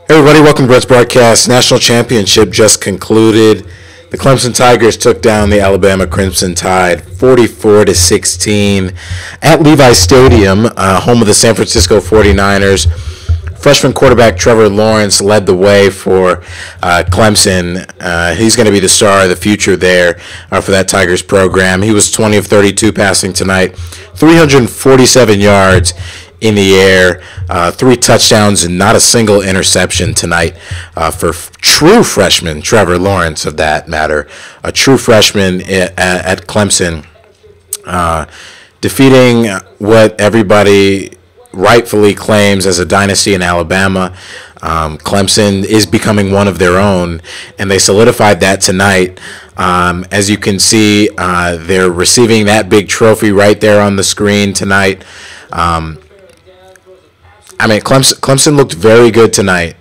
Hey everybody, welcome to Brent's broadcast. National championship just concluded. The Clemson Tigers took down the Alabama Crimson Tide 44-16 at Levi's Stadium, home of the San Francisco 49ers. Freshman quarterback Trevor Laurence led the way for Clemson. He's going to be the star of the future there for that Tigers program. He was 20 of 32 passing tonight, 347 yards in the air, 3 touchdowns and not a single interception tonight for true freshman Trevor Laurence, of that matter, a true freshman at Clemson, defeating what everybody rightfully claims as a dynasty in Alabama. Clemson is becoming one of their own, and they solidified that tonight. As you can see, they're receiving that big trophy right there on the screen tonight. Clemson looked very good tonight.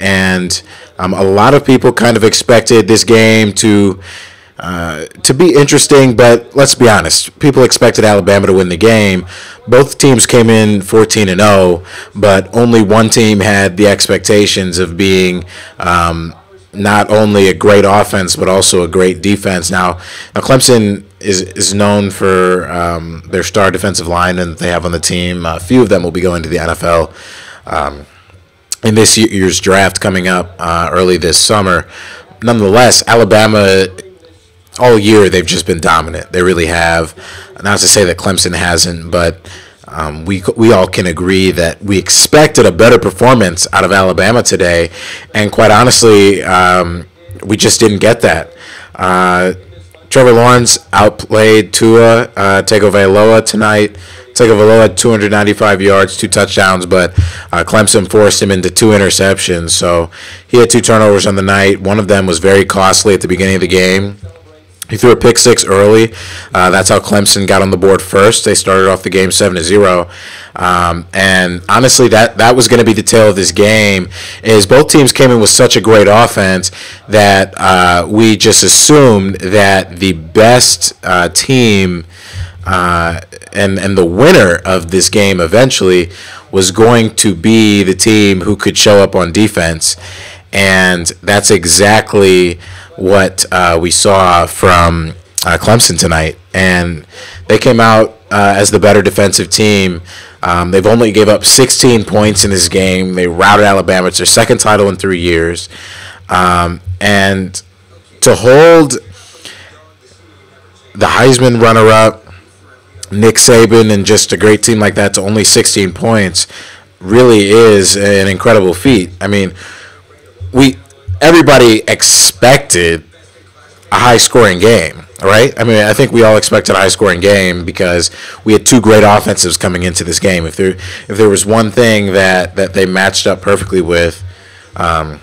And a lot of people kind of expected this game to be interesting, but let's be honest. People expected Alabama to win the game. Both teams came in 14-0, but only one team had the expectations of being not only a great offense but also a great defense. Now Clemson is known for their star defensive linemen that they have on the team. A few of them will be going to the NFL in this year's draft coming up early this summer. Nonetheless, Alabama, all year they've just been dominant. They really have. Not to say that Clemson hasn't, but we all can agree that we expected a better performance out of Alabama today, and quite honestly, we just didn't get that. Trevor Laurence outplayed Tua Tagovailoa tonight. Tagovailoa had 295 yards, 2 touchdowns, but Clemson forced him into 2 interceptions. So he had 2 turnovers on the night. One of them was very costly at the beginning of the game. He threw a pick 6 early. That's how Clemson got on the board first. They started off the game 7-0. And honestly, that was going to be the tale of this game, is both teams came in with such a great offense that we just assumed that the best team and the winner of this game eventually was going to be the team who could show up on defense. And that's exactly what we saw from Clemson tonight. And they came out as the better defensive team. They've only gave up 16 points in this game. They routed Alabama. It's their second title in 3 years. And to hold the Heisman runner-up, Nick Saban, and just a great team like that to only 16 points really is an incredible feat. I mean, everybody expected a high-scoring game, right? I mean, I think we all expected a high-scoring game because we had 2 great offensives coming into this game. If there was one thing that they matched up perfectly with, it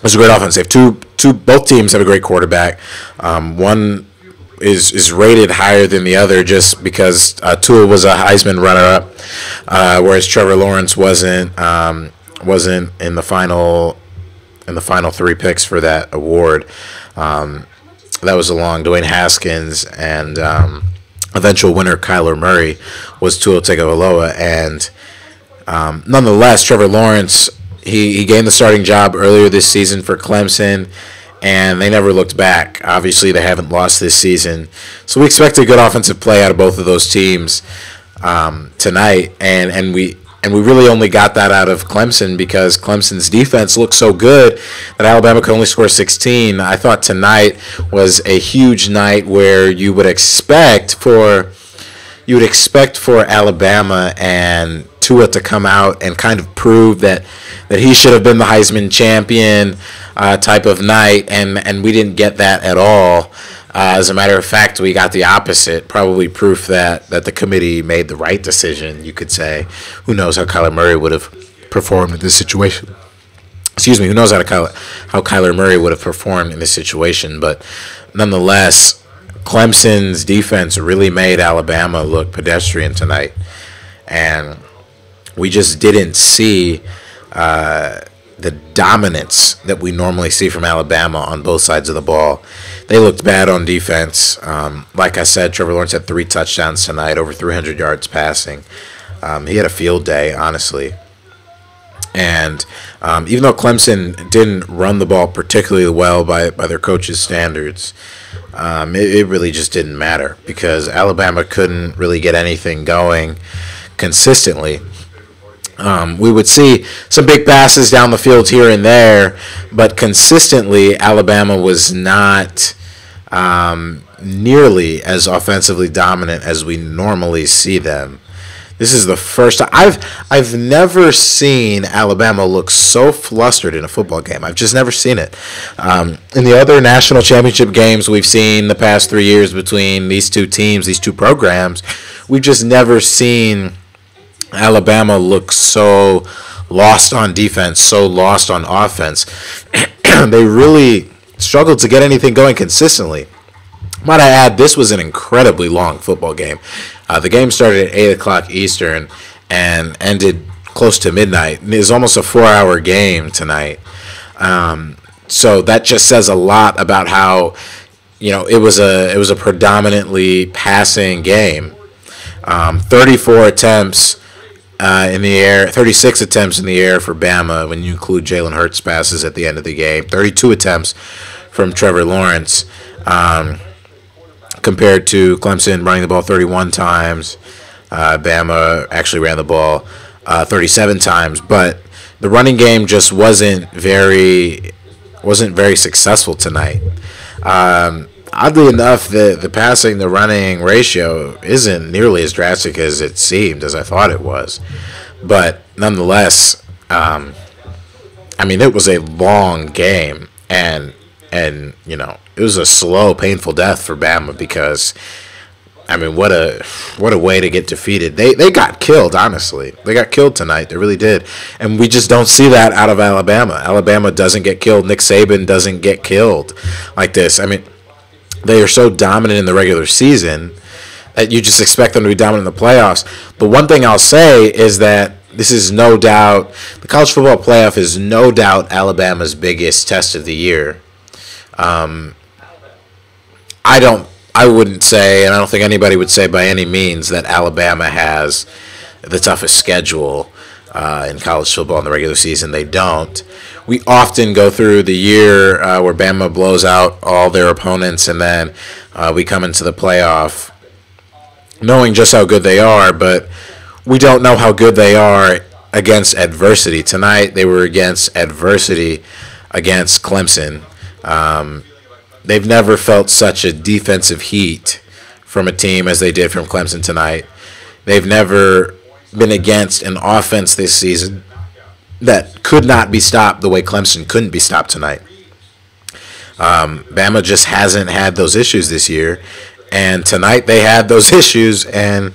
was a great offense. They have both teams have a great quarterback. One is rated higher than the other just because Tua was a Heisman runner-up, whereas Trevor Laurence wasn't in the final 3 picks for that award. That was along Dwayne Haskins, and eventual winner Kyler Murray was Tua Tagovailoa. And nonetheless, Trevor Laurence, he gained the starting job earlier this season for Clemson, and they never looked back. Obviously, they haven't lost this season. So we expect a good offensive play out of both of those teams tonight, and we really only got that out of Clemson because Clemson's defense looked so good that Alabama could only score 16. I thought tonight was a huge night where you would expect for Alabama and Tua to come out and kind of prove that he should have been the Heisman champion type of night, and we didn't get that at all. As a matter of fact, we got the opposite, probably proof that the committee made the right decision, you could say. Who knows how Kyler Murray would have performed in this situation. Who knows how Kyler Murray would have performed in this situation. But nonetheless, Clemson's defense really made Alabama look pedestrian tonight. And we just didn't see the dominance that we normally see from Alabama on both sides of the ball. They looked bad on defense. Like I said, Trevor Laurence had 3 touchdowns tonight, over 300 yards passing. He had a field day, honestly. And even though Clemson didn't run the ball particularly well by their coach's standards, it really just didn't matter because Alabama couldn't really get anything going consistently. We would see some big passes down the field here and there, but consistently Alabama was not nearly as offensively dominant as we normally see them. This is the first time I've never seen Alabama look so flustered in a football game. I've just never seen it. In the other national championship games we've seen the past 3 years between these two teams, these two programs, we've just never seen Alabama look so lost on defense, so lost on offense. They really struggled to get anything going consistently. Might I add, this was an incredibly long football game. The game started at 8 o'clock Eastern and ended close to midnight. It was almost a 4-hour game tonight. So that just says a lot about how, it was a predominantly passing game. 34 attempts in the air, 36 attempts in the air for Bama when you include Jalen Hurts' passes at the end of the game. 32 attempts from Trevor Laurence. Compared to Clemson running the ball 31 times. Bama actually ran the ball 37 times, but the running game just wasn't very successful tonight. Oddly enough, the passing to running ratio isn't nearly as drastic as it seemed, as I thought it was. But nonetheless, it was a long game, and it was a slow, painful death for Bama because, what a way to get defeated. They got killed, honestly. They got killed tonight. They really did. And we just don't see that out of Alabama. Alabama doesn't get killed. Nick Saban doesn't get killed like this. They are so dominant in the regular season that you just expect them to be dominant in the playoffs. But one thing I'll say is that this is no doubt, the college football playoff is no doubt Alabama's biggest test of the year. I wouldn't say, and I don't think anybody would say by any means, that Alabama has the toughest schedule in college football in the regular season. They don't. We often go through the year where Bama blows out all their opponents, and then we come into the playoff knowing just how good they are, but we don't know how good they are against adversity. Tonight, they were against adversity against Clemson. They've never felt such a defensive heat from a team as they did from Clemson tonight. They've never been against an offense this season that could not be stopped the way Clemson couldn't be stopped tonight. Bama just hasn't had those issues this year, and tonight they had those issues, and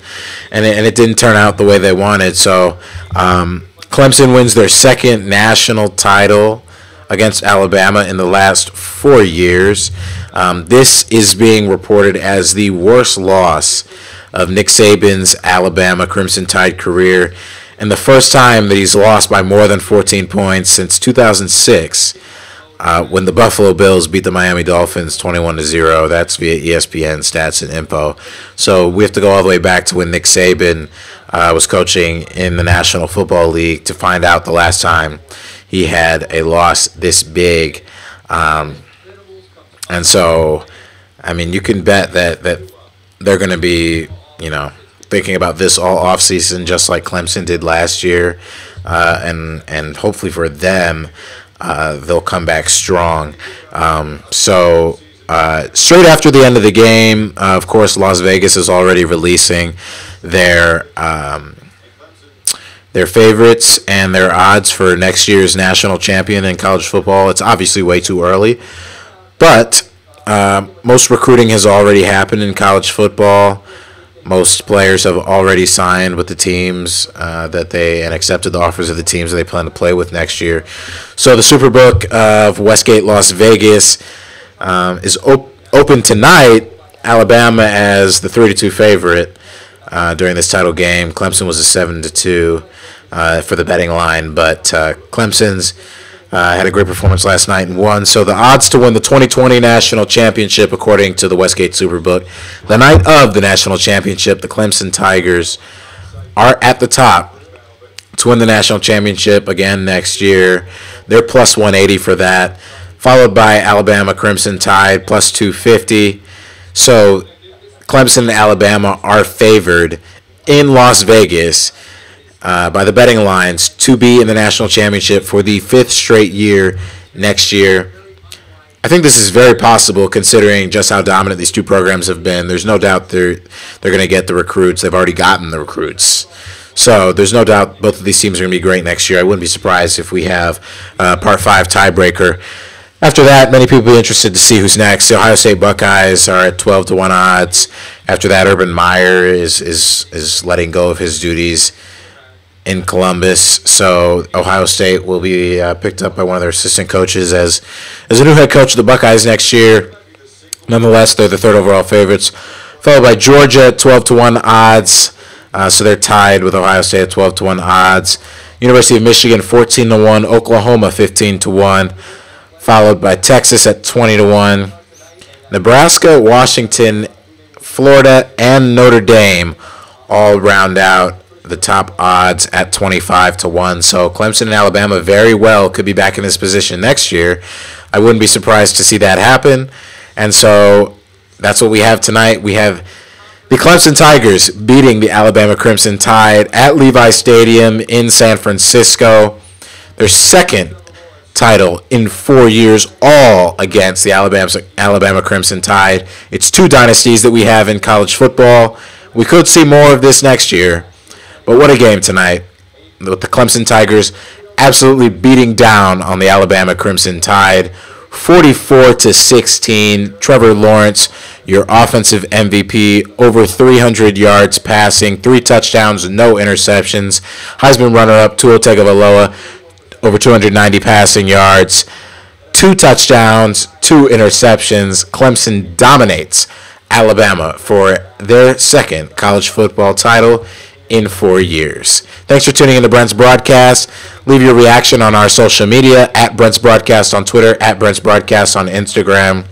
it didn't turn out the way they wanted. So Clemson wins their second national title against Alabama in the last 4 years. This is being reported as the worst loss of Nick Saban's Alabama Crimson Tide career, and the first time that he's lost by more than 14 points since 2006, when the Buffalo Bills beat the Miami Dolphins 21-0. That's via ESPN Stats and Info. So we have to go all the way back to when Nick Saban was coaching in the National Football League to find out the last time he had a loss this big. And so, you can bet that they're going to be, thinking about this all offseason just like Clemson did last year. And hopefully for them, they'll come back strong. So straight after the end of the game, of course, Las Vegas is already releasing their favorites and their odds for next year's national champion in college football. It's obviously way too early, but most recruiting has already happened in college football. Most players have already signed with the teams and accepted the offers of the teams that they plan to play with next year. So the Superbook of Westgate, Las Vegas is open tonight. Alabama as the 3-2 favorite during this title game. Clemson was a 7-2 for the betting line, but Clemson's had a great performance last night and won. So the odds to win the 2020 National Championship, according to the Westgate Superbook, the night of the National Championship, the Clemson Tigers are at the top, to win the national championship again next year. They're plus 180 for that, followed by Alabama Crimson Tide plus 250. So Clemson and Alabama are favored in Las Vegas by the betting lines to be in the national championship for the 5th straight year next year. I think this is very possible considering just how dominant these two programs have been. There's no doubt they're going to get the recruits. They've already gotten the recruits. So there's no doubt both of these teams are going to be great next year. I wouldn't be surprised if we have Part 5 tiebreaker. After that, many people will be interested to see who's next. The Ohio State Buckeyes are at 12-1 odds. After that, Urban Meyer is letting go of his duties in Columbus. So Ohio State will be picked up by one of their assistant coaches as a new head coach of the Buckeyes next year. Nonetheless, they're the 3rd overall favorites, followed by Georgia at 12-1 odds. So they're tied with Ohio State at 12-1 odds. University of Michigan 14-1, Oklahoma 15-1, followed by Texas at 20-1. Nebraska, Washington, Florida, and Notre Dame all round out the top odds at 25-1. So Clemson and Alabama very well could be back in this position next year. I wouldn't be surprised to see that happen. And so that's what we have tonight. We have the Clemson Tigers beating the Alabama Crimson Tide at Levi Stadium in San Francisco. Their 2nd title in 4 years, all against the Alabama Crimson Tide. It's 2 dynasties that we have in college football. We could see more of this next year. But what a game tonight, with the Clemson Tigers absolutely beating down on the Alabama Crimson Tide, 44-16. Trevor Laurence, your offensive MVP, over 300 yards passing, 3 touchdowns, no interceptions. Heisman runner-up Tua Tagovailoa, over 290 passing yards, 2 touchdowns, 2 interceptions. Clemson dominates Alabama for their 2nd college football title in 4 years. Thanks for tuning in to Brent's Broadcast. Leave your reaction on our social media, at Brent's Broadcast on Twitter, at Brent's Broadcast on Instagram.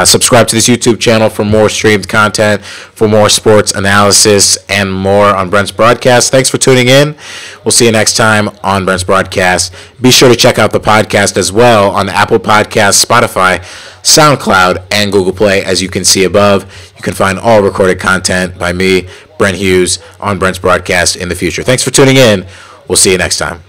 Subscribe to this YouTube channel for more streamed content, for more sports analysis, and more on Brent's Broadcast. Thanks for tuning in. We'll see you next time on Brent's Broadcast. Be sure to check out the podcast as well on Apple Podcasts, Spotify, SoundCloud, and Google Play. As you can see above, you can find all recorded content by me, Brent Hughes, on Brent's Broadcast in the future. Thanks for tuning in. We'll see you next time.